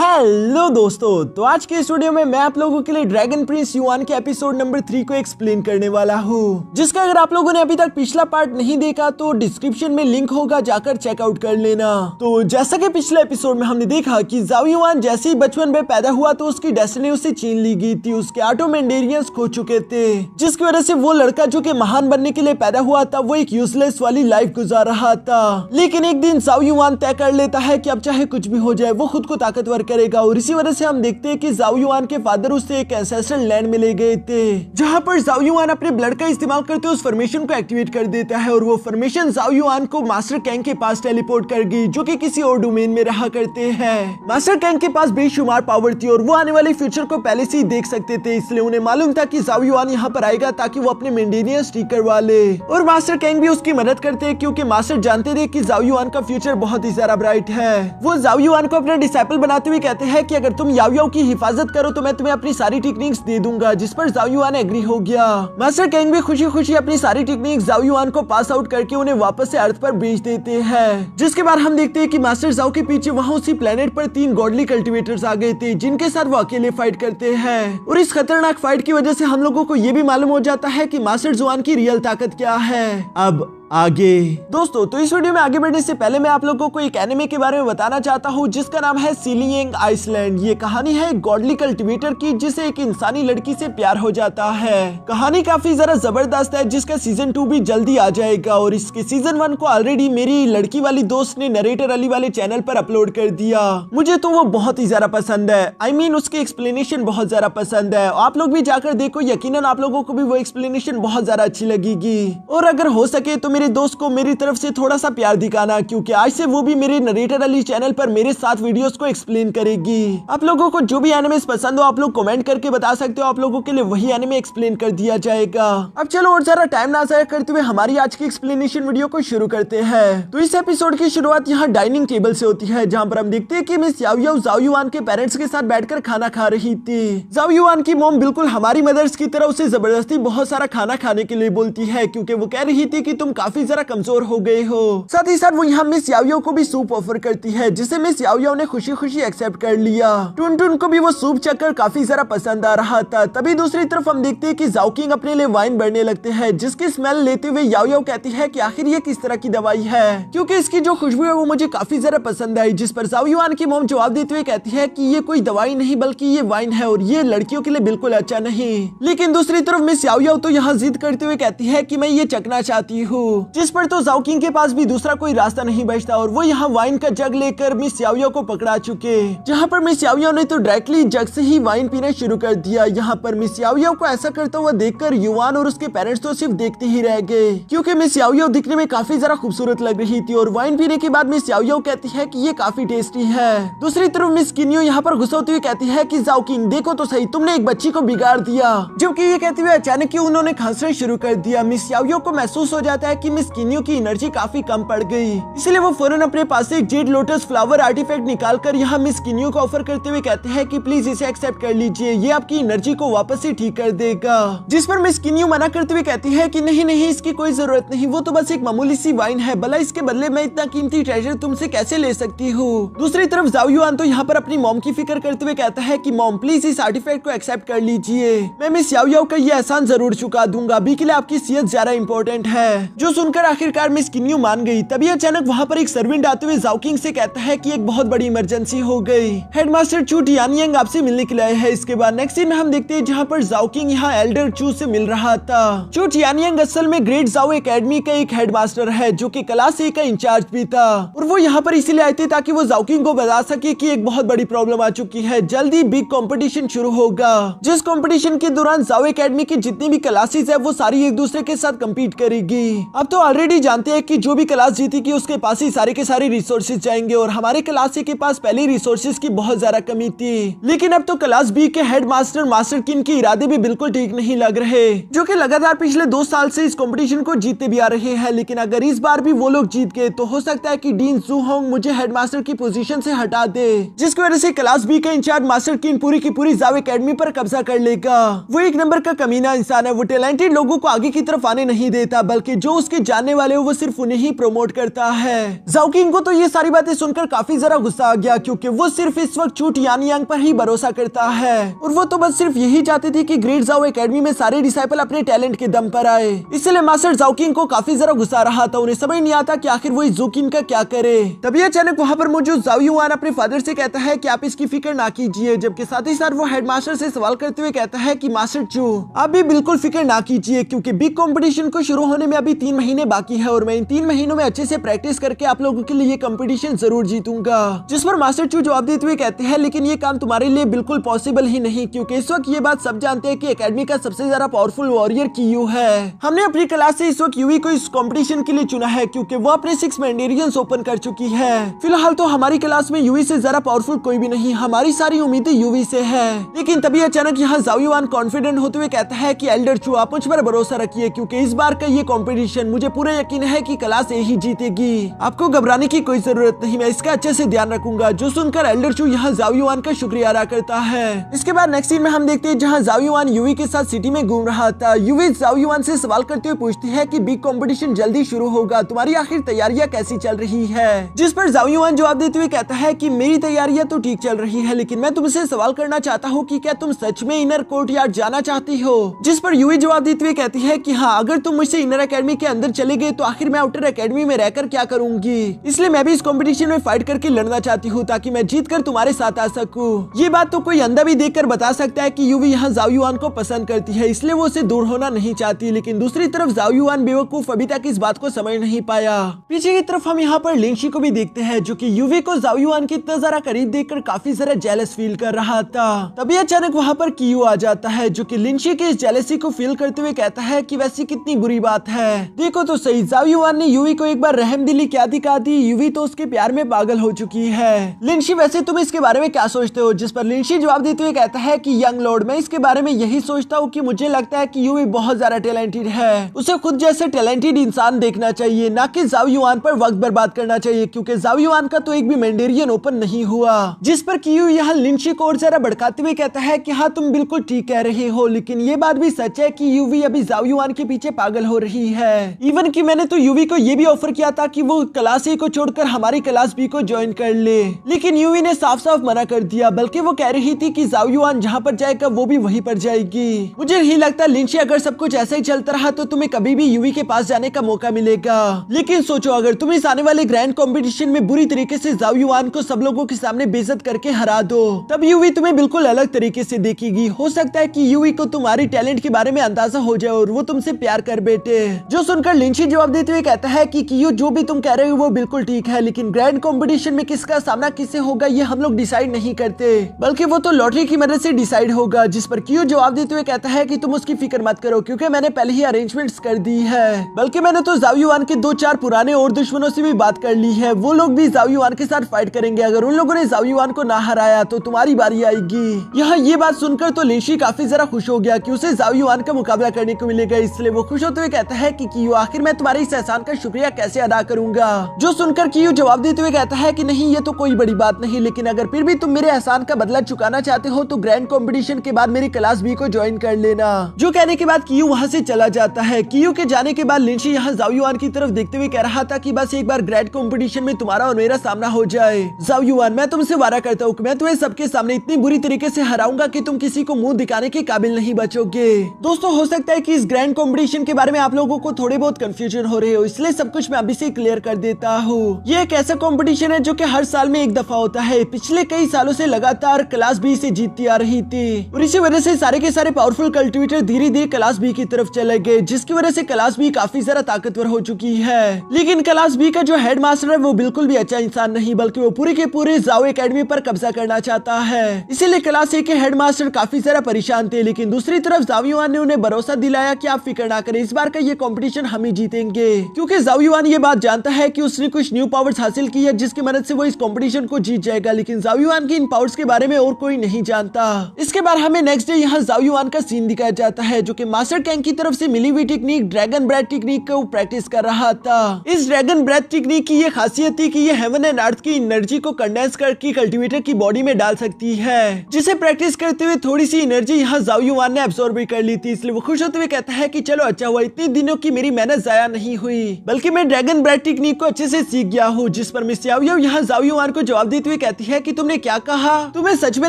Hello दोस्तों, तो आज के इस वीडियो में मैं आप लोगों के लिए ड्रैगन प्रिंस युआन के एपिसोड नंबर 3 को एक्सप्लेन करने वाला हूँ, जिसका अगर आप लोगों ने अभी तक पिछला पार्ट नहीं देखा तो डिस्क्रिप्शन में लिंक होगा, जाकर चेकआउट कर लेना। तो जैसा कि पिछले एपिसोड में हमने देखा कि ज़ाओ युआन जैसे ही बचपन में पैदा हुआ तो उसकी डेस्टिनी उससे छीन ली गई थी, उसके 8 मेंडेरियंस खो चुके थे, जिसकी वजह से वो लड़का जो कि महान बनने के लिए पैदा हुआ था वो एक यूजलेस वाली लाइफ गुजार रहा था। लेकिन एक दिन ज़ाओ युआन तय कर लेता है कि अब चाहे कुछ भी हो जाए वो खुद को ताकतवर करेगा, और इसी वजह से हम देखते हैं कि ज़ाओ युआन के फादर उससे एक एंसेस्ट्रल लैंड में ले गए थे, जहां पर ज़ाओ युआन अपने ब्लड का इस्तेमाल करते उस फॉर्मेशन को एक्टिवेट कर देता है, और वो फॉर्मेशन ज़ाओ युआन को मास्टर कैंग के पास टेलीपोर्ट कर गई, जो कि किसी और डोमेन में रहा करते हैं। मास्टर कैंग के पास बेशुमार पावर थी और वो आने वाले फ्यूचर को पहले से ही देख सकते थे, इसलिए उन्हें मालूम था कि ज़ाओ युआन यहाँ पर आएगा ताकि वो अपने मेंडेरियंस ठीक करवा ले, और मास्टर कैंग भी उसकी मदद करते हैं क्योंकि मास्टर जानते थे कि ज़ाओ युआन का फ्यूचर बहुत ही ज्यादा ब्राइट है। वो ज़ाओ युआन को अपने डिसाइपल बनाते हुए कहते हैं कि अगर तुम याओ याओ की हिफाजत करो तो मैं तुम्हें अपनी सारी टेक्निक्स दे दूंगा, जिस पर ज़ाओ युआन एग्री हो गया। मास्टर कैंग भी खुशी खुशी अपनी सारी टेक्निक्स ज़ाओ युआन को पास आउट करके उन्हें वापस से अर्थ पर भेज देते हैं, जिसके बाद हम देखते हैं कि मास्टर ज़ाओ के पीछे वहाँ उसी प्लेनेट पर 3 गॉडली कल्टिवेटर्स आ गए थे, जिनके साथ वो अकेले फाइट करते हैं, और इस खतरनाक फाइट की वजह से हम लोगों को ये भी मालूम हो जाता है कि मास्टर जुआन की रियल ताकत क्या है। अब आगे दोस्तों, तो इस वीडियो में आगे बढ़ने से पहले मैं आप लोगों को एक एनिमे के बारे में बताना चाहता हूँ जिसका नाम है सीलिंग आइसलैंड। ये कहानी है एक गॉडली कल्टिवेटर की जिसे एक इंसानी लड़की से प्यार हो जाता है। कहानी काफी जरा जबरदस्त है, जिसका सीजन 2 भी जल्दी आ जाएगा, और इसके सीजन 1 को ऑलरेडी मेरी लड़की वाली दोस्त ने नरेटर अली वाले चैनल पर अपलोड कर दिया। मुझे तो वो बहुत ही ज्यादा पसंद है, I mean, उसकी एक्सप्लेनेशन बहुत ज्यादा पसंद है। आप लोग भी जाकर देखो, यकीनन आप लोगों को भी वो एक्सप्लेनेशन बहुत ज्यादा अच्छी लगेगी, और अगर हो सके तो मेरे दोस्त को मेरी तरफ से थोड़ा सा प्यार दिखाना, क्योंकि आज से वो भी मेरे नरेटर अली चैनल पर मेरे साथ वीडियोस को एक्सप्लेन करेगी। आप लोगों को जो भी एनिमेस पसंद हो आप लोग कमेंट करके बता सकते हो, आप लोगों के लिए वही एनिमे एक्सप्लेन कर दिया जाएगा। अब चलो और जरा टाइम ना जाया करते हुए हमारी आज की एक्सप्लेनेशन वीडियो को शुरू करते हैं। तो इस एपिसोड की शुरुआत यहाँ डाइनिंग टेबल से होती है, जहाँ पर हम देखते हैं कि मिस याओ याओ ज़ाओ युआन के पेरेंट्स के साथ बैठकर खाना खा रही थी। ज़ाओ युआन की मॉम बिल्कुल हमारी मदर्स की तरह उसे जबरदस्ती बहुत सारा खाना खाने के लिए बोलती है, क्योंकि वो कह रही थी कि तुम काफी जरा कमजोर हो गए हो। साथ ही साथ वो यहाँ मिस याओ याओ को भी सूप ऑफर करती है, जिसे मिस याओ याओ ने खुशी खुशी एक्सेप्ट कर लिया। टुन टुन को भी वो सूप चखकर काफी जरा पसंद आ रहा था। तभी दूसरी तरफ हम देखते हैं कि ज़ाओ किंग अपने लिए वाइन भरने लगते हैं, जिसकी स्मेल लेते हुए याओ याओ कहती है कि आखिर ये किस तरह की दवाई है, क्योंकि इसकी जो खुशबू है वो मुझे काफी जरा पसंद आई, जिस पर ज़ाओ युआन की मॉम जवाब देते हुए कहती है कि ये कोई दवाई नहीं बल्कि ये वाइन है, और ये लड़कियों के लिए बिल्कुल अच्छा नहीं। लेकिन दूसरी तरफ मिस याओ याओ तो यहाँ जिद करते हुए कहती है कि मैं ये चखना चाहती हूँ, जिस पर तो ज़ाओ किंग के पास भी दूसरा कोई रास्ता नहीं बचता, और वो यहाँ वाइन का जग लेकर मिस याओ याओ को पकड़ा चुके, जहाँ पर मिस याओ याओ ने तो डायरेक्टली जग से ही वाइन पीना शुरू कर दिया। यहाँ पर मिस याओ याओ को ऐसा करता हुआ देखकर युआन और उसके पेरेंट्स तो सिर्फ देखते ही रह गए, क्योंकि मिस याओ याओ दिखने में काफी जरा खूबसूरत लग रही थी, और वाइन पीने के बाद मिस याओ याओ कहती है कि ये काफी टेस्टी है। दूसरी तरफ मिस किन्यो यहाँ पर गुस्सा होते हुए कहती है कि ज़ाओ किंग देखो तो सही, तुमने एक बच्ची को बिगाड़ दिया, जबकि ये कहते हुए अचानक ही उन्होंने खांसना शुरू कर दिया। मिस याओ याओ को महसूस हो जाता है कि मिस किन्यो की एनर्जी काफी कम पड़ गई, इसलिए वो फौरन अपने पास से एक जेड लोटस फ्लावर आर्टिफैक्ट निकालकर यहाँ मिस किन्यो को ऑफर करते हुए कहते हैं कि प्लीज इसे एक्सेप्ट कर लीजिए, ये आपकी एनर्जी को वापस से ठीक कर देगा, जिस पर मिस किन्यो मना करते हुए कहती है कि नहीं नहीं, इसकी कोई जरूरत नहीं, वो तो बस एक मामूली सी वाइन है, भला इसके बदले मैं इतना कीमती ट्रेजर तुमसे कैसे ले सकती हूँ। दूसरी तरफ ज़ाओ युआन तो यहाँ पर अपनी मॉम की फिक्र करते हुए कहता है कि मॉम प्लीज इस आर्टिफैक्ट को एक्सेप्ट कर लीजिए, मैं मिस याओ याओ का ये एहसान जरूर चुका दूंगा, अभी के लिए आपकी सेहत ज्यादा इंपॉर्टेंट है। जो सुनकर आखिरकार मिस किन्यो मान गई। तभी अचानक वहाँ पर एक सर्वेंट आते हुए ज़ाओ किंग से कहता है कि एक बहुत बड़ी इमरजेंसी हो गई, हेडमास्टर चू टियानयांग आपसे मिलने के लिए आए हैं। इसके बाद नेक्स्ट सीन में हम देखते हैं जहाँ पर ज़ाओ किंग यहाँ एल्डर चू से मिल रहा था। चू टियानयांग असल में ग्रेट ज़ाओ एकेडमी का एक हेडमास्टर है, जो कि क्लास A का इंचार्ज भी था, और वो यहाँ पर इसीलिए आए थे ताकि वो ज़ाओ किंग को बता सके कि एक बहुत बड़ी प्रॉब्लम आ चुकी है, जल्दी बिग कंपटीशन शुरू होगा, जिस कंपटीशन के दौरान ज़ाओ एकेडमी की जितनी भी क्लासेस है वो सारी एक दूसरे के साथ कम्पीट करेगी। अब तो ऑलरेडी जानते हैं कि जो भी क्लास जीतेगी उसके पास ही सारे के सारे रिसोर्सेज जाएंगे, और हमारे क्लास ए के पास पहले रिसोर्सेज की बहुत ज्यादा कमी थी। लेकिन अब तो क्लास बी के हेड मास्टर मास्टर किन के इरादे भी बिल्कुल ठीक नहीं लग रहे, जो कि लगातार पिछले 2 साल से इस कंपटीशन को जीतते भी आ रहे हैं। लेकिन अगर इस बार भी वो लोग जीत गए तो हो सकता है कि डीन जू होंग मुझे हेडमास्टर की पोजीशन से हटा दे, जिसकी वजह से क्लास बी का इंचार्ज मास्टर किन पूरी की पूरी ज़ाओ एकेडमी पर कब्जा कर लेगा। वो एक नंबर का कमीना इंसान है, वो टैलेंटेड लोगों को आगे की तरफ आने नहीं देता, बल्कि जो उसके उसके जानने वाले हो वो सिर्फ उन्हें ही प्रमोट करता है। जाओ किंग को तो ये सारी बातें सुनकर काफी जरा गुस्सा आ गया, क्योंकि वो सिर्फ इस वक्त चू टियान यांग पर ही भरोसा करता है और वो तो बस सिर्फ यही चाहते थे कि ग्रेट जाओ एकेडमी में सारे डिसाइपल अपने टैलेंट के दम पर आए। इसलिए मास्टर जाओ किंग को काफी जरा गुस्सा आ रहा था। उन्हें समझ नहीं आता कि आखिर वो इस जू किंग का क्या करे। तभी अचानक वहाँ पर मौजूद जाओ युआन अपने फादर से कहता है कि आप इसकी फिक्र ना कीजिए, जबकि साथ ही साथ वो हेडमास्टर से सवाल करते हुए कहता है कि मास्टर चू आप भी बिल्कुल फिक्र ना कीजिए, क्योंकि बिग कंपटीशन को शुरू होने में अभी 3 महीने बाकी है और मैं इन 3 महीनों में अच्छे से प्रैक्टिस करके आप लोगों के लिए ये कंपटीशन जरूर जीतूंगा। जिस पर मास्टर चू जवाब देते हुए कहते हैं लेकिन ये काम तुम्हारे लिए बिल्कुल पॉसिबल ही नहीं, क्योंकि इस वक्त ये बात सब जानते हैं कि एकेडमी का सबसे ज्यादा पावरफुल वॉरियर कियू है। हमने अपनी क्लास से इस वक्त यूवी को इस कंपटीशन के लिए चुना है, क्योंकि वो अपने 6 मैंडेरियंस ओपन कर चुकी है। फिलहाल तो हमारी क्लास में यूवी से ज्यादा पावरफुल कोई भी नहीं, हमारी सारी उम्मीदें यूवी से है। लेकिन तभी अचानक यहाँ जाओ युआन कॉन्फिडेंट होते हुए कहता है कि एल्डर चू आप मुझ पर भरोसा रखिए, क्योंकि इस बार का ये कंपटीशन मुझे पूरा यकीन है कि क्लास ए ही जीतेगी। आपको घबराने की कोई जरूरत नहीं, मैं इसका अच्छे से ध्यान रखूंगा। जो सुनकर एल्डर चू यहाँ जाओ युआन का शुक्रिया अदा करता है। इसके बाद नेक्स्ट सीन में हम देखते हैं जहाँ जाओ युआन यूवी के साथ सिटी में घूम रहा था। यूवी जाओ युआन से सवाल करते हुए पूछती है कि बिग कंपटीशन जल्दी शुरू होगा, तुम्हारी आखिर तैयारियां कैसी चल रही है। जिस पर जाओ युआन जवाब देते हुए कहता है कि मेरी तैयारियां तो ठीक चल रही है, लेकिन मैं तुमसे सवाल करना चाहता हूँ कि क्या तुम सच में इनर कोर्टयार्ड जाना चाहती हो। जिस पर यूवी जवाब देते हुए कहती है कि हाँ, अगर तुम मुझसे इनर एकेडमी के अंदर चले गए तो आखिर मैं आउटर एकेडमी में रहकर क्या करूंगी, इसलिए मैं भी इस कंपटीशन में फाइट करके लड़ना चाहती हूँ ताकि मैं जीत कर तुम्हारे साथ आ सकूं। ये बात तो कोई अंधा भी देखकर बता सकता है कि यूवी यहाँ जाओ युआन को पसंद करती है, इसलिए वो उससे दूर होना नहीं चाहती। लेकिन दूसरी तरफ जाओ युआन बेवकूफ अभी तक इस बात को समझ नहीं पाया। पीछे की तरफ हम यहाँ पर लिंशी को भी देखते हैं, जो कि यूवी को जाओ युआन की इतना जरा करीब देखकर काफी जरा जेलस फील कर रहा था। तभी अचानक वहाँ पर कियू आ जाता है, जो कि लिंशी की इस जेलसी को फील करते हुए कहता है कि वैसी कितनी बुरी बात है। देखो तो सही, जाओ युआन ने यूवी को एक बार रहमदिली क्या दिखा दी, यूवी तो उसके प्यार में पागल हो चुकी है। लिंशी वैसे तुम इसके बारे में क्या सोचते हो। जिस पर लिंशी जवाब देते हुए कहता है कि यंग लॉर्ड मैं इसके बारे में यही सोचता हूँ कि मुझे लगता है कि यूवी बहुत ज्यादा टैलेंटेड है, उसे खुद जैसे टैलेंटेड इंसान देखना चाहिए, ना कि जाओ युआन पर वक्त बर्बाद करना चाहिए, क्योंकि जाओ युआन का तो एक भी मैंडेरियन ओपन नहीं हुआ। जिस पर कियू यहाँ लिंशी को और जरा भड़काते हुए कहता है कि हाँ तुम बिल्कुल ठीक कह रहे हो, लेकिन ये बात भी सच है कि यूवी अभी जाओ युआन के पीछे पागल हो रही है। इवन कि मैंने तो यूवी को ये भी ऑफर किया था कि वो क्लास ए को छोड़कर हमारी क्लास बी को ज्वाइन कर ले, लेकिन यूवी ने साफ साफ मना कर दिया। बल्कि वो कह रही थी कि जाओ युआन जहाँ पर जाएगा वो भी वहीं पर जाएगी। मुझे नहीं लगता लिंशी अगर सब कुछ ऐसा ही चलता रहा तो तुम्हें कभी भी यूवी के पास जाने का मौका मिलेगा। लेकिन सोचो अगर तुम इस आने वाले ग्रैंड कंपटीशन में बुरी तरीके से जाओ युआन को सब लोगों के सामने बेइज्जत करके हरा दो, तब यूवी तुम्हें बिल्कुल अलग तरीके से देखेगी। हो सकता है कि यूवी को तुम्हारी टैलेंट के बारे में अंदाजा हो जाए और वो तुमसे प्यार कर बैठे। जो सुनकर लिंशी जवाब देते हुए कहता है कि कियू जो भी तुम कह रहे हो वो बिल्कुल ठीक है, लेकिन ग्रैंड कंपटीशन में किसका सामना किससे होगा ये हम लोग डिसाइड नहीं करते, बल्कि वो तो लॉटरी की मदद से डिसाइड होगा। जिस पर कियू जवाब देते हुए कहता है कि तुम उसकी फिक्र मत करो, क्योंकि मैंने पहले ही अरेंजमेंट्स कर दी है। बल्कि मैंने तो जाओ युआन के 2-4 पुराने और दुश्मनों से भी बात कर ली है, वो लोग भी जाओ युआन के साथ फाइट करेंगे। अगर उन लोगों ने जाओ युआन को ना हराया तो तुम्हारी बारी आएगी। यहाँ ये बात सुनकर तो लिंशी काफी जरा खुश हो गया कि उसे जाओ युआन का मुकाबला करने को मिलेगा, इसलिए वो खुश होते हुए कहता है कि कियू आखिर मैं तुम्हारे इस एहसान का शुक्रिया कैसे अदा करूंगा। जो सुनकर कियू जवाब देते हुए कहता है कि नहीं ये तो कोई बड़ी बात नहीं, लेकिन अगर फिर भी तुम मेरे एहसान का बदला चुकाना चाहते हो तो ग्रैंड कंपटीशन के बाद मेरी क्लास बी को ज्वाइन कर लेना। जो कहने के बाद कियू वहाँ से चला जाता है। कियू के जाने के बाद लिंशी यहाँ जाओ युआन की तरफ देखते हुए कह रहा था कि बस एक बार ग्रैंड कंपटीशन में तुम्हारा और मेरा सामना हो जाए। जाओ युआन मैं तुमसे वादा करता हूँ कि मैं तुम्हें सबके सामने इतनी बुरी तरीके से हराऊंगा कि तुम किसी को मुंह दिखाने के काबिल नहीं बचोगे। दोस्तों हो सकता है कि इस ग्रैंड कंपटीशन के बारे में आप लोगों को थोड़े बहुत कंफ्यूजन हो रहे हो, इसलिए सब कुछ मैं अभी से क्लियर कर देता हूँ। ये एक ऐसा कंपटीशन है जो कि हर साल में एक दफा होता है। पिछले कई सालों से लगातार क्लास बी से जीतती आ रही थी और इसी वजह से सारे के सारे पावरफुल कल्टिवेटर धीरे धीरे क्लास बी की तरफ चले गए, जिसकी वजह से क्लास बी काफी ज्यादा ताकतवर हो चुकी है। लेकिन क्लास बी का जो हेड मास्टर है वो बिल्कुल भी अच्छा इंसान नहीं, बल्कि वो पूरे के पूरे जाओ एकेडमी पर कब्जा करना चाहता है। इसीलिए क्लास ए के हेड मास्टर काफी ज्यादा परेशान थे। लेकिन दूसरी तरफ जाओ युआन ने उन्हें भरोसा दिलाया कि आप फिक्र ना करें, इस बार का ये कंपटीशन हम ही जीतेंगे, क्योंकि जाओ युआन ये बात जानता है कि उसने कुछ न्यू पावर्स हासिल की है जिसकी मदद से वो इस कंपटीशन को जीत जाएगा। लेकिन जाओ युआन की इन पावर्स के बारे में और कोई नहीं जानता। इसके बाद हमें नेक्स्ट डे यहाँ जाओ युआन का सीन दिखाया जाता है, जो कि मास्टर कैंग की तरफ से मिली हुई टेक्निक ड्रैगन ब्रेथ टेक्निक को प्रैक्टिस कर रहा था। इस ड्रैगन ब्रेथ टेक्निक की ये खासियत थी कि ये हेवन एंड अर्थ की एनर्जी को कंडेंस करके कल्टीवेटर की बॉडी में डाल सकती है, जिसे प्रैक्टिस करते हुए थोड़ी सी एनर्जी यहाँ जाओ युआन ने एब्सॉर्ब भी कर ली थी। इसलिए वो खुश होते हुए कहता है कि चलो अच्छा हुआ, इतने दिनों की मेरी मेहनत जाया नहीं हुई, बल्कि मैं ड्रैगन ब्रेथ टेक्निक को अच्छे से सीख गया हूँ। जिस पर मिस याओ याओ यहाँ ज़ाओ युआन को जवाब देते हुए कहती है कि तुमने क्या कहा? तुम्हें सच में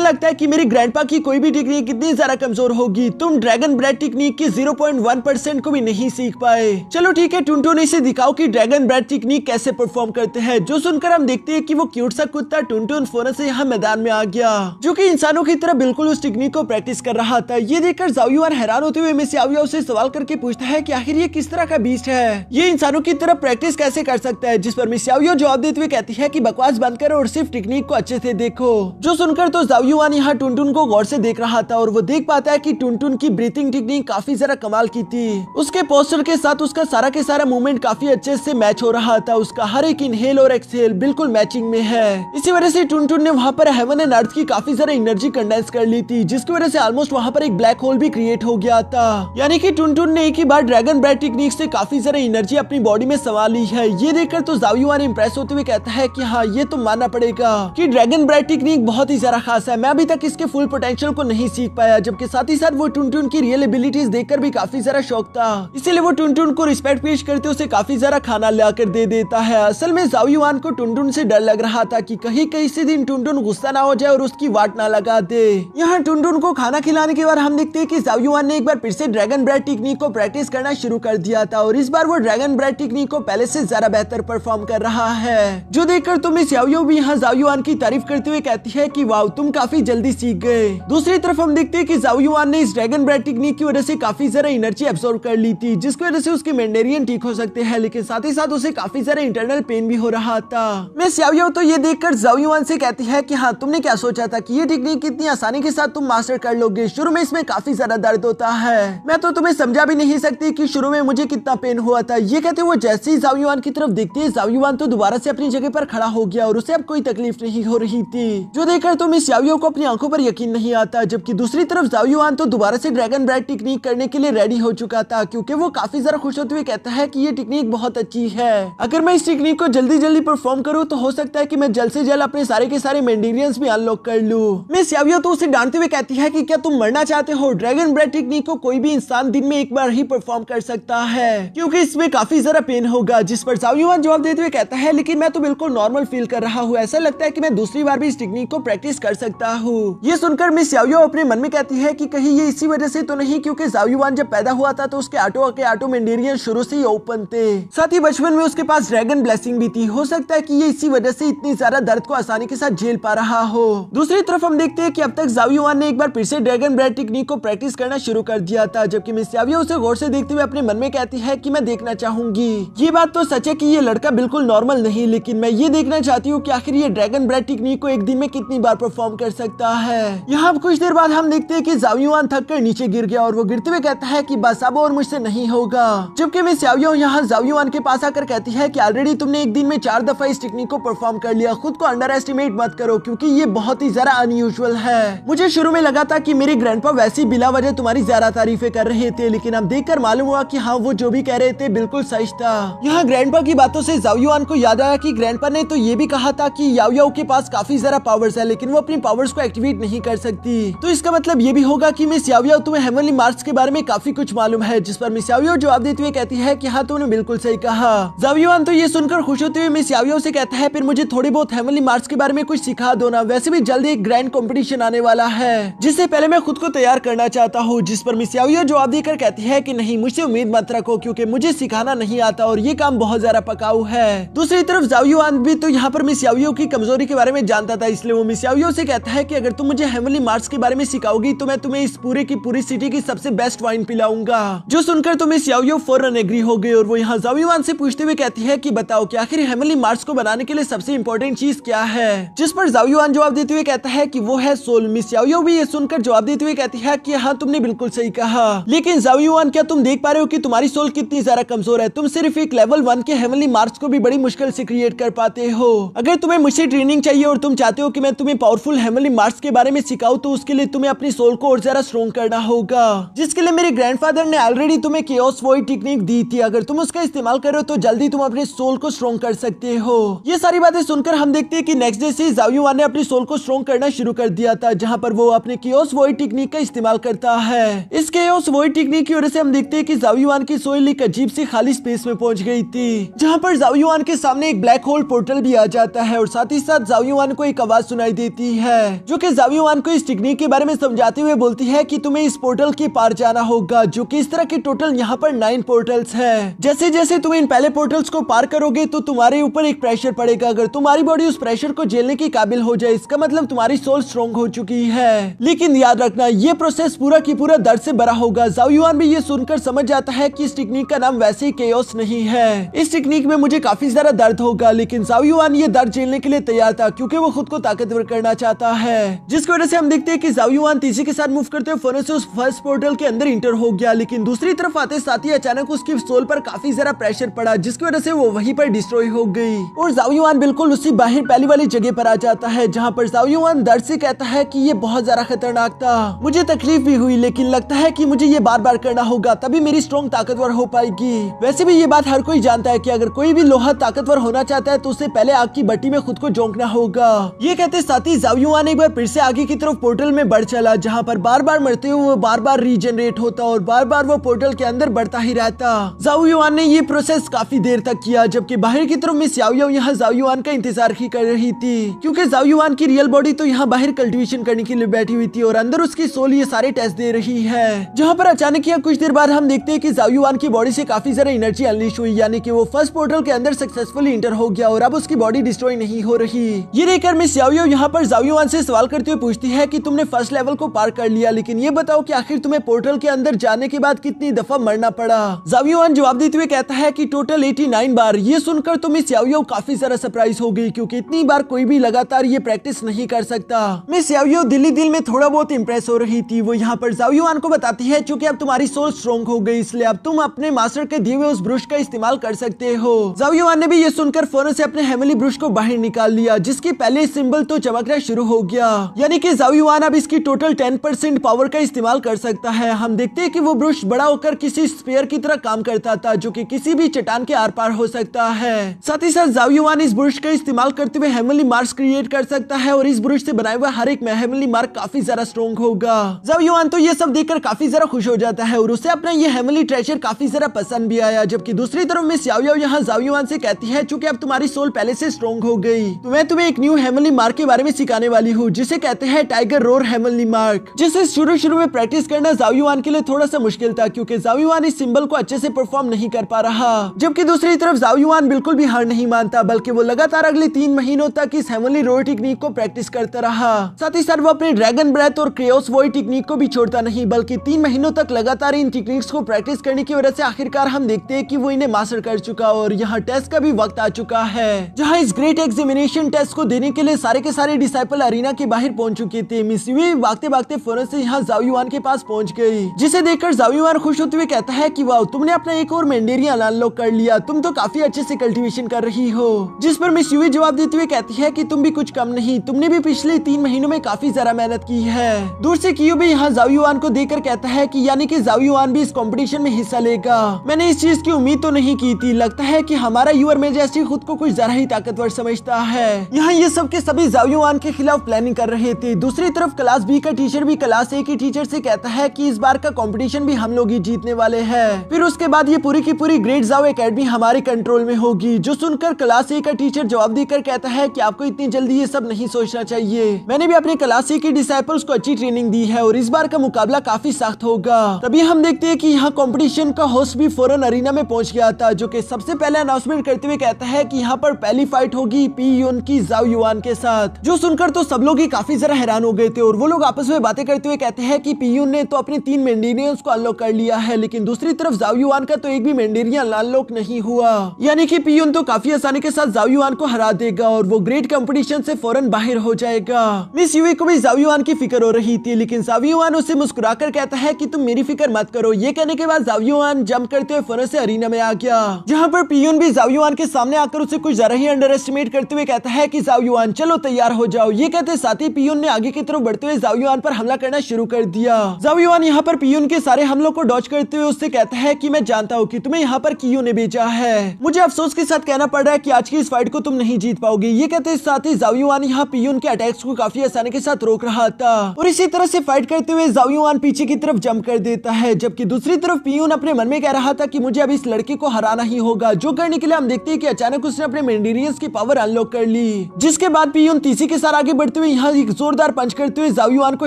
लगता है कि मेरी ग्रैंडपा की कोई भी टेक्निक इतनी ज्यादा कमजोर होगी? तुम ड्रैगन ब्रेथ टेक्निक की 0.1% को भी नहीं सीख पाए। चलो ठीक है, टुनटुन इसे दिखाओ कि ड्रैगन ब्रेथ टेक्निक कैसे परफॉर्म करते हैं। जो सुनकर हम देखते हैं कि वो क्यूट सा कुत्ता टुनटुन फौरन से यहाँ मैदान में आ गया, जो कि इंसानों की तरह बिल्कुल उस टेक्निक को प्रैक्टिस कर रहा था। ये देखकर ज़ाओ युआन हैरान होते हुए मिस याओ याओ से सवाल करके पूछता है कि आखिर ये किस तरह का बीस्ट है, ये इंसानों की तरह प्रैक्टिस कैसे कर सकता है? जिस पर मिस याओ याओ जवाब देते हुए कहती है कि बकवास बंद करो और सिर्फ टेक्निक को अच्छे से देखो। जो सुनकर तो ज़ाओ युआन यहाँ टुनटुन को गौर से देख रहा था और वो देख पाता है कि टुनटुन की ब्रीथिंग टेक्निक काफी जरा कमाल की थी। उसके पोस्टर के साथ उसका सारा के सारा मूवमेंट काफी अच्छे से मैच हो रहा था। उसका हर एक इनहेल और एक्सहेल बिल्कुल मैचिंग में है। इसी वजह से टुनटुन ने वहाँ पर हेवन एंड अर्थ की काफी जरा एनर्जी कंडेंस कर ली थी, जिसकी वजह से ऑलमोस्ट वहाँ पर एक ब्लैक होल भी क्रिएट हो गया था। यानी कि टुनटुन ने एक ही बार ड्रैगन ब्रेथ टेक्निक से काफी जरा एनर्जी अपनी बॉडी में समा ली है। ये देखकर तो ज़ाओ युआन इंप्रेस होते हुए कहता है कि हाँ, ये तो मानना पड़ेगा कि ड्रैगन ब्रेथ टेक्निक बहुत ही ज्यादा खास है। मैं अभी तक इसके फुल पोटेंशियल को नहीं सीख पाया। जबकि साथ ही साथ वो टुनटुन की रियल एबिलिटीज देखकर भी काफी ज्यादा शौक था, इसीलिए वो टुनटुन को रिस्पेक्ट पेश करते उसे काफी ज्यादा खाना लाकर दे देता है। असल में ज़ाओ युआन को टुनटुन से डर लग रहा था कि कहीं किसी दिन टुनटुन गुस्सा ना हो जाए और उसकी वाट ना लगा दे। यहाँ टुनटुन को खाना खिलाने के बाद हम देखते हैं कि ज़ाओ युआन ने एक बार फिर से ड्रैगन ब्रेथ टेक्निक को प्रैक्टिस करना शुरू कर दिया था और इस बार वो ड्रैगन ब्रेथ टेक्निक को पहले से ज्यादा बेहतर परफॉर्म कर रहा है। जो देखकर तो मिस याओ याओ भी यहाँ ज़ाओ युआन की तारीफ करते हुए कहती है कि वाह, तुम काफी जल्दी सीख गए। दूसरी तरफ हम देखते हैं कि ज़ाओ युआन ने इस ड्रैगन ब्रेथ टेक्निक की वजह से काफी ज्यादा एनर्जी एब्सॉर्ब कर ली थी, जिसकी वजह से उसके मैंडेरियन ठीक हो सकते हैं, लेकिन साथ ही साथ उसे काफी ज्यादा इंटरनल पेन भी हो रहा था। मिस याओ याओ तो ये देखकर ज़ाओ युआन से कहती है कि हाँ, तुमने क्या सोचा था कि ये टेक्निक कितनी आसानी के साथ तुम मास्टर कर लोगे? शुरू में इसमें काफी ज्यादा दर्द होता है, मैं तो तुम्हें समझा भी नहीं सकती कि शुरू में मुझे कितना पेन हुआ था। ये कहते वो जैसे ही ज़ाओ युआन की तरफ देखती है, ज़ाओ युआन तो दोबारा से अपनी जगह पर खड़ा हो गया और उसे अब कोई तकलीफ नहीं हो रही थी। जो देखकर तो मिस याओ याओ को अपनी आंखों पर यकीन नहीं आता। जबकि दूसरी तरफ ज़ाओ युआन तो दोबारा से ड्रैगन ब्रेथ टेक्निक करने के लिए रेडी हो चुका था, क्योंकि वो काफी ज्यादा खुश होते हुए कहता है कि ये टेक्निक बहुत अच्छी है। अगर मैं इस टेक्निक को जल्दी जल्दी परफॉर्म करूँ तो हो सकता है कि मैं जल्द से जल्द अपने सारे के सारे मैंडेरियंस भी अनलॉक कर लूँ। मिस याओ याओ तो उसे डांटते हुए कहती है कि क्या तुम मरना चाहते हो? ड्रैगन ब्रेथ टेक्निक को कोई भी इंसान दिन में एक बार ही परफॉर्म कर सकता है, क्योंकि इसमें काफी ज्यादा पेन होगा। जिस पर ज़ाओ युआन जवाब देते हुए कहता है, लेकिन मैं तो बिल्कुल नॉर्मल फील कर रहा हूँ, ऐसा लगता है कि मैं दूसरी बार भी इस टेक्निक को प्रैक्टिस कर सकता हूँ। ये सुनकर मिस याओ याओ अपने मन में कहती है कि कहीं ये इसी वजह से तो नहीं क्योंकि ज़ाओ युआन जब पैदा हुआ था तो उसके आटो मैंडेरियन शुरू से ही ओपन थे, साथ ही बचपन में उसके पास ड्रैगन ब्लेसिंग भी थी। हो सकता है कि ये इसी वजह से इतनी ज्यादा दर्द को आसानी के साथ झेल पा रहा हो। दूसरी तरफ हम देखते हैं कि अब तक ज़ाओ युआन ने एक बार फिर से ड्रैगन ब्रेथ टेक्निक को प्रैक्टिस करना शुरू कर दिया था। जबकि मिस याओ याओ उसे गौर से देखते हुए अपने मन में कहती है कि मैं देखना चाहूंगी। ये बात तो सच है कि ये लड़का बिल्कुल नॉर्मल नहीं, लेकिन मैं ये देखना चाहती हूँ कि आखिर ये ड्रैगन ब्रेथ टेक्निक को एक दिन में कितनी बार परफॉर्म कर सकता है। यहाँ कुछ देर बाद हम देखते हैं कि ज़ाओ युआन थक कर नीचे गिर गया और वो गिरते हुए कहता है कि बस अब और मुझसे नहीं होगा। जबकि मिस याओ याओ यहाँ ज़ाओ युआन के पास आकर कहती है कि ऑलरेडी तुमने एक दिन में 4 दफा इस टेक्निक को परफॉर्म कर लिया, खुद को अंडर एस्टिमेट मत करो क्योंकि ये बहुत ही ज्यादा अनयूजुअल है। मुझे शुरू में लगा था कि मेरे ग्रैंडपा वैसी बिला वजह तुम्हारी ज्यादा तारीफें कर रहे थे, लेकिन अब देखकर मालूम हुआ कि हाँ, वो जो भी कह रहे थे बिल्कुल सच था। यहाँ ग्रैंडपा की बातों से ज़ाओ युआन को याद आया कि ग्रैंडपा ने तो ये भी कहा था कि याओ याओ के पास काफी ज्यादा पावर्स है, लेकिन वो अपनी पावर्स को एक्टिवेट नहीं कर सकती। तो इसका मतलब ये भी होगा कि मिस याओ याओ तुम्हें हेवनली मार्क्स के बारे में काफी कुछ मालूम है। जिस पर मिस याओ याओ जवाब देते हुए कहती है कि हाँ, तुमने बिल्कुल सही कहा। ज़ाओ युआन तो ये सुनकर खुश होते हुए मिस याओ याओ से कहता है, फिर मुझे थोड़ी बहुत हेवनली मार्क्स के बारे में कुछ सिखा दो ना। वैसे भी जल्दी एक ग्रैंड कंपटीशन आने वाला है, जिससे पहले मैं खुद को तैयार करना चाहता हूँ। जिस पर मिस याओ याओ जवाब देकर कहती है कि नहीं, मुझसे उम्मीद मत रखो क्योंकि मुझे सिखाना नहीं आता और ये काम बहुत ज्यादा पकाऊ है। दूसरी तरफ ज़ाओ युआन भी तो यहाँ पर मिस याओ याओ की कमजोरी के बारे में जानता था, इसलिए वो मिस याओ याओ से कहता है कि अगर तुम मुझे हेवनली मार्क्स के बारे में सिखाओगी तो मैं तुम्हें इस पूरे की पूरी सिटी की सबसे बेस्ट वाइन पिलाऊंगा। जो सुनकर तो मिस याओ याओ फौरन एग्री हो गई और वो यहाँ ज़ाओ युआन से पूछते हुए कहती है कि बताओ कि आखिर हेवनली मार्क्स को बनाने के लिए सबसे इंपॉर्टेंट चीज क्या है। जिस पर ज़ाओ युआन जवाब देते हुए कहता है कि वो है सोल। मिस याओ याओ भी ये सुनकर जवाब देते हुए कहती है कि हाँ, तुमने बिल्कुल सही कहा, लेकिन ज़ाओ युआन क्या तुम देख पा रहे हो कि तुम्हारी सोल कितनी ज्यादा कमजोर है? तुम सिर्फ एक लेवल 1 के हेवनली मार्क्स को भी बड़ी मुश्किल से क्रिएट कर पाते हो। अगर तुम्हें मुझसे ट्रेनिंग चाहिए और तुम चाहते हो कि मैं तुम्हें पावरफुल हेवनली मार्क्स के बारे में सिखाऊं तो उसके लिए तुम्हें अपनी सोल को और ज्यादा स्ट्रॉन्ग करना होगा, जिसके लिए मेरे ग्रैंडफादर ने ऑलरेडी तुम्हें केओस वॉइड टेक्निक दी थी। अगर तुम उसका इस्तेमाल करो तो जल्दी तुम अपने सोल को स्ट्रॉन्ग कर सकते हो। ये सारी बातें सुनकर हम देखते हैं कि नेक्स्ट डे से ज़ाओ युआन ने अपनी सोल को स्ट्रॉन्ग करना शुरू कर दिया था, जहां पर वो अपने केओस वॉइड टेक्निक का इस्तेमाल करता है। इस केओस वॉइड टेक्निक की वजह से हम देखते हैं कि ज़ाओ युआन की सोल पोर्टल एक अजीब से खाली स्पेस में पहुंच गई थी, जहां पर जाओ युआन के सामने एक ब्लैक होल पोर्टल भी आ जाता है और साथ ही साथ जाओ युआन को एक आवाज सुनाई देती है जो कि जाओ युआन को इस टेक्निक के बारे में समझाते हुए बोलती है कि तुम्हें इस पोर्टल के पार जाना होगा, जो कि इस तरह के टोटल यहाँ पर 9 पोर्टल्स है। जैसे जैसे तुम इन पहले पोर्टल्स को पार करोगे तो तुम्हारे ऊपर एक प्रेशर पड़ेगा। अगर तुम्हारी बॉडी उस प्रेशर को झेलने की काबिल हो जाए, इसका मतलब तुम्हारी सोल स्ट्रॉन्ग हो चुकी है। लेकिन याद रखना, ये प्रोसेस पूरा की पूरा दर्द से भरा होगा। जाओ युआन भी ये सुनकर समझ जाता है कि इस टेक्निक का नाम वैसे ही केओस नहीं है। इस टेक्निक में मुझे काफी ज्यादा दर्द होगा, लेकिन जाओ युआन ये दर्द झेलने के लिए तैयार था क्योंकि वो खुद को ताकतवर करना चाहता है। जिसकी वजह से हम देखते हैं कि जाओ युआन तेजी के साथ मूव करते हुए फौरन से उस फर्स्ट पोर्टल के अंदर इंटर हो गया। लेकिन दूसरी तरफ आते साथ ही अचानक उसकी सोल पर काफी ज्यादा प्रेशर पड़ा, जिसकी वजह से वो वहीं पर डिस्ट्रॉय हो गई और जाओ युआन बिल्कुल उसी बाहर पहली वाली जगह पर आ जाता है, जहाँ पर जाओ युआन दर्द से कहता है कि ये बहुत ज्यादा खतरनाक था। मुझे तकलीफ भी हुई, लेकिन लगता है कि मुझे ये बार बार करना होगा, तभी मेरी स्ट्रॉन्ग ताकतवर हो पाएगी। वैसे भी ये बात हर कोई जानता है कि अगर कोई भी लोहा ताकतवर होना चाहता है तो उसे पहले आग की भट्टी में खुद को झोंकना होगा। ये कहते साथ ही जाओ युआन एक बार फिर से आगे की तरफ पोर्टल में बढ़ चला, जहाँ पर बार बार मरते हुए वो बार बार रीजनरेट होता और बार बार वो पोर्टल के अंदर बढ़ता ही रहता। जाओ युआन ने ये प्रोसेस काफी देर तक किया, जबकि बाहर की तरफ मिस याओ याओ यहाँ जाओ युआन का इंतजार ही कर रही थी, क्योंकि जाओ युआन की रियल बॉडी तो यहाँ बाहर कल्टीवेशन करने के लिए बैठी हुई थी और अंदर उसकी सोल ये सारे टेस्ट दे रही है। जहाँ पर अचानक या कुछ देर बाद हम देखते हैं कि जाओ युआन की बॉडी से काफी ज्यादा एनर्जी अनलीश हुई, यानी कि वो फर्स्ट पोर्टल के अंदर सक्सेसफुली इंटर हो गया और अब उसकी बॉडी डिस्ट्रॉय नहीं हो रही। ये देखकर मिस याओ याओ यहाँ पर जाओ युआन से सवाल करते हुए पूछती है कि तुमने फर्स्ट लेवल को पार कर लिया, लेकिन ये बताओ कि आखिर तुम्हें पोर्टल के अंदर जाने के बाद कितनी दफा मरना पड़ा। जाओ युआन जवाब देते हुए कहता है कि टोटल 89 बार। ये सुनकर तो मिस याओ याओ काफी ज्यादा सरप्राइज हो गई, क्योंकि इतनी बार कोई भी लगातार ये प्रैक्टिस नहीं कर सकता। मिस याओ याओ दिल ही दिल में थोड़ा बहुत इंप्रेस हो रही थी। वो यहाँ पर जाओ युआन को बताती है क्योंकि अब तुम्हारी सोल स्ट्रॉन्ग हो गई, इसलिए अब तुम अपने मास्टर के दिए हुए उस ब्रुश का इस्तेमाल कर सकते हो। जाओ युआन ने भी ये सुनकर फौरन से अपने हेवनली ब्रुश को बाहर निकाल लिया, जिसकी पहले सिंबल तो चमकना शुरू हो गया, यानी कि जाओ युआन अब इसकी टोटल 10% पावर का इस्तेमाल कर सकता है। हम देखते हैं कि वो ब्रुश बड़ा होकर किसी स्फीयर की तरह काम करता था, जो कि किसी भी चट्टान के आर पार हो सकता है। साथ ही साथ जाओ युआन इस ब्रुश का इस्तेमाल करते हुए हेवनली मार्क्स क्रिएट कर सकता है और इस ब्रुश से बनाया हुआ हर एक हेवनली मार्क काफी ज्यादा स्ट्रॉन्ग होगा। जाओ युआन तो ये सब देखकर काफी ज्यादा खुश हो जाता है और उसे अपना ये हेवनली ट्रेजर काफी ज्यादा पसंद भी आया। जबकि दूसरी तरफ मिस याओ याओ यहाँ जाओ युआन से कहती है चूंकि अब तुम्हारी सोल पहले से स्ट्रॉन्ग हो गई तो मैं तुम्हें एक न्यू हेवनली मार्क के बारे में सिखाने वाली हूँ, जिसे कहते हैं टाइगर रोर हेवनली मार्क, जिसे शुरू में प्रैक्टिस करना जाओ युआन के लिए थोड़ा सा मुश्किल था, क्योंकि जाओ युआन इस सिंबल को अच्छे से परफॉर्म नहीं कर पा रहा। जबकि दूसरी तरफ जाओ युआन बिल्कुल भी हार नहीं मानता, बल्कि वो लगातार अगले 3 महीनों तक इस हेवनली रोर टेक्निक को प्रैक्टिस करता रहा। साथ ही साथ वो अपने ड्रैगन ब्रेथ और क्रेओस वॉइड टेक्निक को भी छोड़ता नहीं, बल्कि 3 महीनों तक लगातार इन टेक्निक्स को प्रैक्टिस करने की वजह से आखिरकार हम देखते हैं कि वो इन्हें मास्टर कर चुका और यहाँ टेस्ट का भी वक्त आ चुका है, जहाँ इस ग्रेट एग्जामिनेशन टेस्ट को देने के लिए सारे के सारे डिसाइपल अरीना के बाहर पहुंच चुके थे। मिस युई भागते भागते फौरन से यहाँ जाओ युआन के पास पहुंच गई, जिसे देखकर जाओ युआन खुश होते हुए कहता है कि वाह, तुमने अपना एक और मैंडेरियन अनलॉक कर लिया, तुम तो काफी अच्छे से कल्टीवेशन कर रही हो। जिस पर मिस युई जवाब देते हुए कहती है कि तुम भी कुछ कम नहीं, तुमने भी पिछले 3 महीनों में काफी ज्यादा मेहनत की है। दूर से कियो भी यहाँ जाओ युआन को देखकर कहता है कि यानी कि जाओ युआन भी इस कंपटीशन में हिस्सा लेगा। मैंने इस चीज की उम्मीद तो नहीं की थी, लगता है कि हमारा यूर मेजेस्टी खुद को कुछ ज्यादा ही ताकतवर समझता है। यहाँ ये सब के सभी जाओ युआन के खिलाफ प्लानिंग कर रहे थे। दूसरी तरफ क्लास बी का टीचर भी क्लास ए की टीचर से कहता है कि इस बार का कंपटीशन भी हम लोग ही जीतने वाले हैं, फिर उसके बाद ये पूरी की पूरी ग्रेट जाओ एकेडमी हमारे कंट्रोल में होगी। जो सुनकर क्लास ए का टीचर जवाब देकर कहता है कि आपको इतनी जल्दी ये सब नहीं सोचना चाहिए, मैंने भी अपने क्लास ए के डिसाइपल्स को अच्छी ट्रेनिंग दी है और इस बार का मुकाबला काफी सख्त होगा। तभी हम देखते हैं कि यहाँ कंपटीशन का होस्ट भी फौरन अरीना में पहुंच गया था, जो कि सबसे पहले अनाउंसमेंट करते हुए कहता है कि यहाँ पर पहली फाइट होगी पी यून की जाओ युआन के साथ। जो सुनकर तो सब लोग ही काफी जरा हैरान हो गए थे और वो लोग आपस में बातें करते हुए कहते हैं कि पी यून ने तो अपने 3 मैंडेरियंस को अनलॉक कर लिया है, लेकिन दूसरी तरफ जाओ युआन का तो एक भी मैंडेरियन अनलॉक नहीं हुआ, यानी कि पी यून तो काफी आसानी के साथ जाओ युआन को हरा देगा और वो ग्रेट कंपटीशन से फौरन बाहर हो जाएगा। मिस युई को भी जाओ युआन की फिक्र हो रही थी, लेकिन जाओ युआन उससे मुस्कुराकर कहता है कि तुम मेरी फिक्र मत करो। ये कहने के बाद जाओ युआन जंप करते हुए फौरन से अरीना में आ गया, जहाँ पर पी यून भी जाओ युआन के सामने आकर उसे कुछ ज्यादा ही अंडर एस्टिमेट करते हुए कहता है कि जाओ युआन चलो तैयार हो जाओ। ये कहते साथ ही पी यून ने आगे की तरफ बढ़ते हुए जाओ युआन पर हमला करना शुरू कर दिया। जाओ युआन यहाँ पर पी यून के सारे हमलों को डॉज करते हुए उससे कहता है कि मैं जानता हूँ कि तुम्हें यहाँ पर कियो ने भेजा है, मुझे अफसोस के साथ कहना पड़ रहा है कि आज की इस फाइट को तुम नहीं जीत पाओगे। ये कहते साथ ही जाओ युआन यहाँ पी यून के अटैक्स को काफी आसानी के साथ रोक रहा था और इसी तरह से फाइट करते हुए जाओ युआन पीछे की तरफ जंप कर देता है, जबकि दूसरी तरफ पी यून अपने मन में कह रहा था कि मुझे अब इस लड़के को हराना ही होगा, जो करने के लिए हम देखते हैं कि अचानक उसने अपने मेंडेरियंस की पावर अनलॉक कर ली, जिसके बाद पियून तीसी के साथ आगे बढ़ते हुए यहाँ एक जोरदार पंच करते हुए जाओ युआन को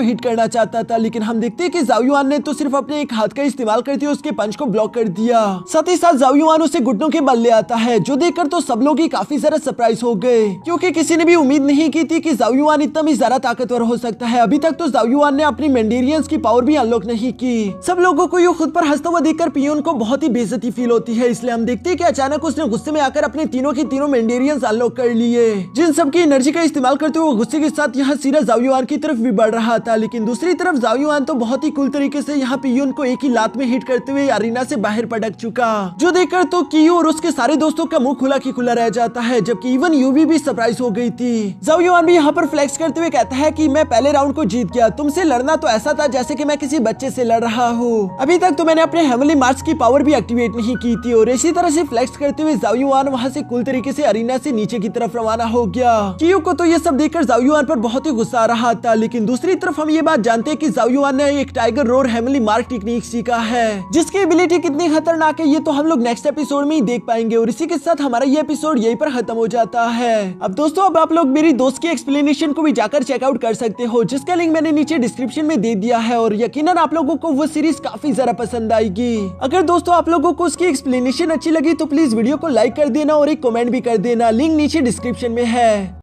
हिट करना चाहता था, लेकिन हम देखते हैं कि जाओ युआन ने तो सिर्फ अपने एक हाथ का इस्तेमाल करते हुए उसके पंच को ब्लॉक कर दिया। साथ ही साथ जाओ युआन उसे घुटनों के बल ले आता है, जो देखकर तो सब लोग ही काफी ज्यादा सरप्राइज हो गए, क्योंकि किसी ने भी उम्मीद नहीं की थी कि जाओ युआन इतना भी ज्यादा ताकतवर हो सकता है। अभी तक तो जाओ युआन ने अपनी मेंडेरियंस की पावर भी अनलॉक नहीं की। सब लोगों को ये खुद पर हंसता हुआ देखकर पियून को बहुत ही बेइज्जती फील होती है, इसलिए हम देखते हैं कि अचानक उसने गुस्से में आकर अपने तीनों की तीनों मेंडेरियंस अनलॉक कर लिए, जिन सबकी एनर्जी का इस्तेमाल करते हुए गुस्से के साथ यहाँ सीधा जाओ युआन की तरफ भी बढ़ रहा था। लेकिन दूसरी तरफ जाओ युआन तो बहुत ही कूल तरीके से यहाँ पियून को एक ही लात में हिट करते हुए अरीना से बाहर पटक चुका, जो देखकर तो कियो और उसके सारे दोस्तों का मुंह खुला की खुला रह जाता है, जबकि इवन यूवी भी सरप्राइज हो गई थी। जाओ युआन भी यहाँ पर फ्लेक्स करते हुए कहता है कि मैं पहले राउंड को जीत गया, तुमसे लड़ना तो ऐसा था जैसे कि मैं किसी बच्चे से लड़ रहा हूँ। अभी तक तो मैंने अपने हेवनली मार्च की पावर भी एक्टिवेट नहीं की थी। और इसी तरह से फ्लेक्स करते हुए जाओ युआन वहाँ से कूल तरीके से अरीना से नीचे की तरफ रवाना हो गया। कियो को तो ये सब देखकर जाओ युआन पर बहुत ही गुस्सा आ रहा था, लेकिन दूसरी तरफ हम ये बात जानते हैं कि जाओ युआन ने एक tiger roar heavenly mark technique सीखा है, जिसकी एबिलिटी कितनी खतरनाक है ये तो हम लोग नेक्स्ट एपिसोड में ही देख पाएंगे। और इसी के साथ हमारा ये एपिसोड यहीं पर खत्म हो जाता है। अब दोस्तों अब आप लोग मेरी दोस्त की एक्सप्लेनेशन को भी जाकर चेकआउट कर सकते हो, जिसका लिंक मैंने नीचे डिस्क्रिप्शन में दे दिया है, और यकीनन आप लोगों को वो सीरीज काफी ज्यादा पसंद आएगी। अगर दोस्तों आप लोगों को उसकी एक्सप्लेनेशन अच्छी लगी तो प्लीज वीडियो को लाइक कर देना और एक कमेंट भी कर देना, लिंक नीचे डिस्क्रिप्शन में है।